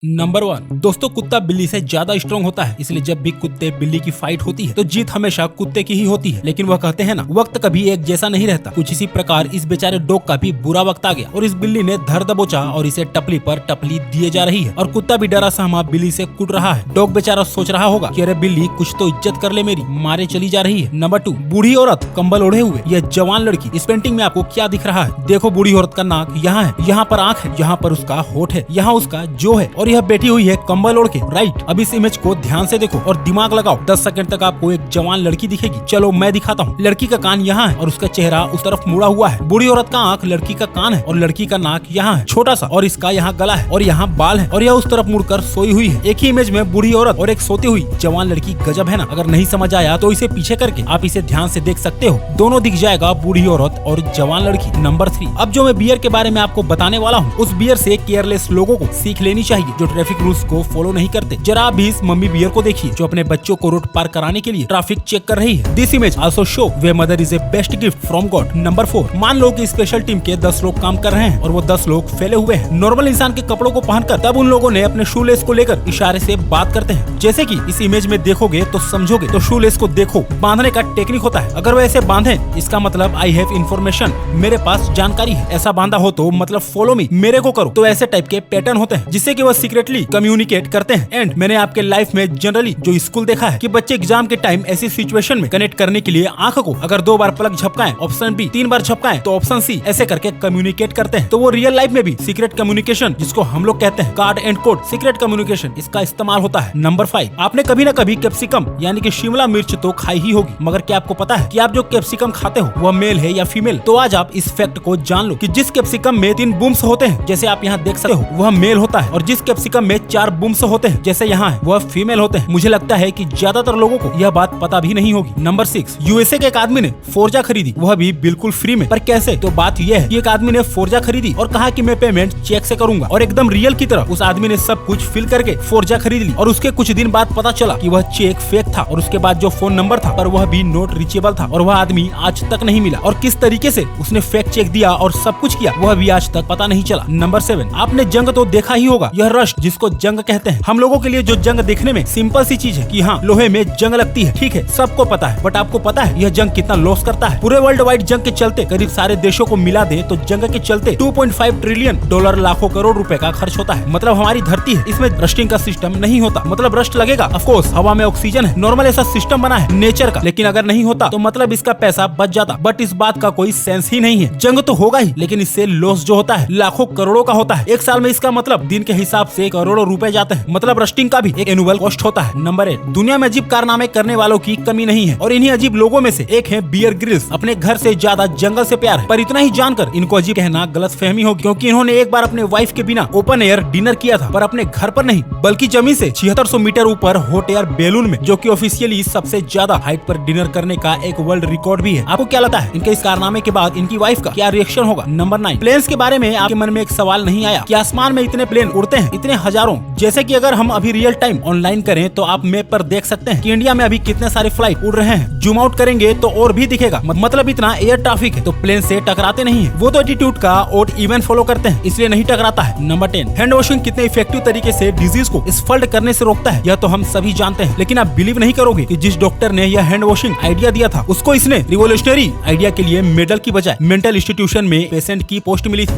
Number 1 दोस्तों, कुत्ता बिल्ली से ज्यादा स्ट्रॉन्ग होता है, इसलिए जब भी कुत्ते बिल्ली की फाइट होती है तो जीत हमेशा कुत्ते की ही होती है। लेकिन वह कहते हैं ना, वक्त कभी एक जैसा नहीं रहता। कुछ इसी प्रकार इस बेचारे डॉग का भी बुरा वक्त आ गया और इस बिल्ली ने धर दबोचा और इसे टपली पर टपली दिए जा रही है और कुत्ता भी डरा सहमा बिल्ली से कुट रहा है। डॉग बेचारा सोच रहा होगा कि अरे बिल्ली कुछ तो इज्जत कर ले मेरी, मारे चली जा रही है। नंबर 2 बूढ़ी औरत कंबल ओढ़े हुए यह जवान लड़की। इस पेंटिंग में आपको क्या दिख रहा है? देखो, बूढ़ी औरत का नाक यहाँ है, यहाँ पर आँख है, यहाँ पर उसका होठ है, यहाँ उसका जो है और यह बैठी हुई है कंबल ओढ़ के। राइट, अब इस इमेज को ध्यान से देखो और दिमाग लगाओ। 10 सेकंड तक आपको एक जवान लड़की दिखेगी। चलो मैं दिखाता हूँ। लड़की का कान यहाँ है और उसका चेहरा उस तरफ मुड़ा हुआ है। बूढ़ी औरत का आंख लड़की का कान है और लड़की का नाक यहाँ है छोटा सा, और इसका यहाँ गला है और यहाँ बाल है और यह उस तरफ मुड़कर सोई हुई है। एक ही इमेज में बूढ़ी औरत और एक सोती हुई जवान लड़की। गजब है ना? अगर नहीं समझ आया तो इसे पीछे करके आप इसे ध्यान से देख सकते हो। दोनों दिख जाएगा, बूढ़ी औरत और जवान लड़की। नंबर 3 अब जो मैं बियर के बारे में आपको बताने वाला हूँ, उस बियर से केयरलेस लोगों को सीख लेनी चाहिए जो ट्रैफिक रूल्स को फॉलो नहीं करते। जरा आप भी इस मम्मी बियर को देखिए जो अपने बच्चों को रोड पार कराने के लिए ट्रैफिक चेक कर रही है। This image also show way mother is a best gift from God. Number 4 मान लो कि स्पेशल टीम के 10 लोग काम कर रहे हैं और वो 10 लोग फैले हुए हैं नॉर्मल इंसान के कपड़ों को पहनकर। तब उन लोगों ने अपने शू लेस को लेकर इशारे से बात करते हैं। जैसे कि इस इमेज में देखोगे तो समझोगे। तो शू लेस को देखो, बांधने का टेक्निक होता है। अगर वो ऐसे बांधे इसका मतलब आई हैव इन्फॉर्मेशन, मेरे पास जानकारी है। ऐसा बांधा हो तो मतलब फॉलो मी, मेरे को करो। तो ऐसे टाइप के पैटर्न होते हैं जिससे कि वो सीक्रेटली कम्युनिकेट करते हैं। एंड मैंने आपके लाइफ में जनरली जो स्कूल देखा है कि बच्चे एग्जाम के टाइम ऐसी सिचुएशन में कनेक्ट करने के लिए आंख को अगर 2 बार पलक झपकाएं ऑप्शन बी, 3 बार झपकाएं तो ऑप्शन सी, ऐसे करके कम्युनिकेट करते हैं। तो वो रियल लाइफ में भी सीक्रेट कम्युनिकेशन, जिसको हम लोग कहते हैं card and code secret communication, इसका इस्तेमाल होता है। नंबर 5 आपने कभी न कभी कैप्सिकम यानी कि शिमला मिर्च तो खाई ही होगी, मगर क्या आपको पता है कि आप जो कैप्सिकम खाते हो वह मेल है या फीमेल? तो आज आप इस फैक्ट को जान लो कि जिस कैप्सिकम में 3 बूम्स होते हैं जैसे आप यहाँ देख सकते हो वह मेल होता है, और जिस कैप्सिकम में 4 बूम्स होते हैं जैसे यहाँ है वह फीमेल होते हैं। मुझे लगता है कि ज्यादातर लोगों को यह बात पता भी नहीं होगी। नंबर 6 यूएसए के एक आदमी ने फोर्जा खरीदी, वह भी बिल्कुल फ्री में। पर कैसे? तो बात यह है कि एक आदमी ने फोर्जा खरीदी और कहा कि मैं पेमेंट चेक से करूंगा, और एकदम रियल की तरह उस आदमी ने सब कुछ फिल करके फोर्जा खरीद ली। और उसके कुछ दिन बाद पता चला कि वह चेक फेक था, और उसके बाद जो फोन नंबर था पर वह भी नॉट रीचेबल था, और वह आदमी आज तक नहीं मिला। और किस तरीके से उसने फेक चेक दिया और सब कुछ किया वह भी आज तक पता नहीं चला। नंबर 7 आपने जंग तो देखा ही होगा, यह रश्क जिसको जंग कहते हैं। हम लोगों के लिए जो जंग देखने में सिंपल सी चीज है कि हाँ लोहे में जंग लगती है, ठीक है, सबको पता है। बट आपको पता है यह जंग कितना लॉस करता है? पूरे वर्ल्ड वाइड जंग के चलते करीब सारे देशों को मिला दे तो जंग के चलते $2.5 ट्रिलियन लाखों करोड़ रुपए का खर्च होता है। मतलब हमारी धरती है, इसमें रस्टिंग का सिस्टम नहीं होता, मतलब रस्ट लगेगा। ऑफ कोर्स हवा में ऑक्सीजन है, नॉर्मल ऐसा सिस्टम बना है नेचर का, लेकिन अगर नहीं होता तो मतलब इसका पैसा बच जाता। बट इस बात का कोई सेंस ही नहीं है। जंग तो होगा ही, लेकिन इससे लॉस जो होता है लाखों करोड़ों का होता है। एक साल में इसका मतलब दिन के हिसाब से करोड़ों रुपए जाते हैं। मतलब रस्टिंग का भी एक एनुअल कॉस्ट होता है। नंबर 8 दुनिया में अजीब कारनामे करने वालों की कमी नहीं है, और इन्हीं अजीब लोगों में से एक है बियर ग्रिल्स। अपने घर से ज्यादा जंगल से प्यार है, पर इतना ही जानकर इनको अजीब कहना गलत फहमी होगी, क्योंकि इन्होंने एक बार अपने वाइफ के बिना ओपन एयर डिनर किया था, पर अपने घर पर नहीं बल्कि जमीन से 7600 मीटर ऊपर हॉट एयर बैलून में, जो कि ऑफिशियली सबसे ज्यादा हाइट पर डिनर करने का एक वर्ल्ड रिकॉर्ड भी है। आपको क्या लगता है इनके इस कारनामे के बाद इनकी वाइफ का क्या रिएक्शन होगा? नंबर 9 प्लेन्स के बारे में आपके मन में एक सवाल नहीं आया कि आसमान में इतने प्लेन उड़ते हैं, इतने हजारों? जैसे कि अगर हम अभी रियल टाइम ऑनलाइन करें तो आप मैप पर देख सकते हैं कि इंडिया में अभी कितने सारे फ्लाइट उड़ रहे हैं। जूम आउट करेंगे तो और भी दिखेगा। मतलब इतना एयर ट्रैफिक है। तो प्लेन से टकराते नहीं है, वो तो एटीट्यूड का ऑड इवन फॉलो करते हैं, इसलिए नहीं टकराता है। नंबर 10 हैंड वॉशिंग कितने इफेक्टिव तरीके से डिजीज को स्फल्ड करने से रोकता है, यह तो हम सभी जानते हैं। लेकिन आप बिलीव नहीं करोगे कि जिस डॉक्टर ने यह हैंड वॉशिंग आइडिया दिया था उसको इसने रिवोल्यूशनरी आइडिया के लिए मेडल की बजाय मेंटल इंस्टीट्यूशन में पेशेंट की पोस्ट मिली थी।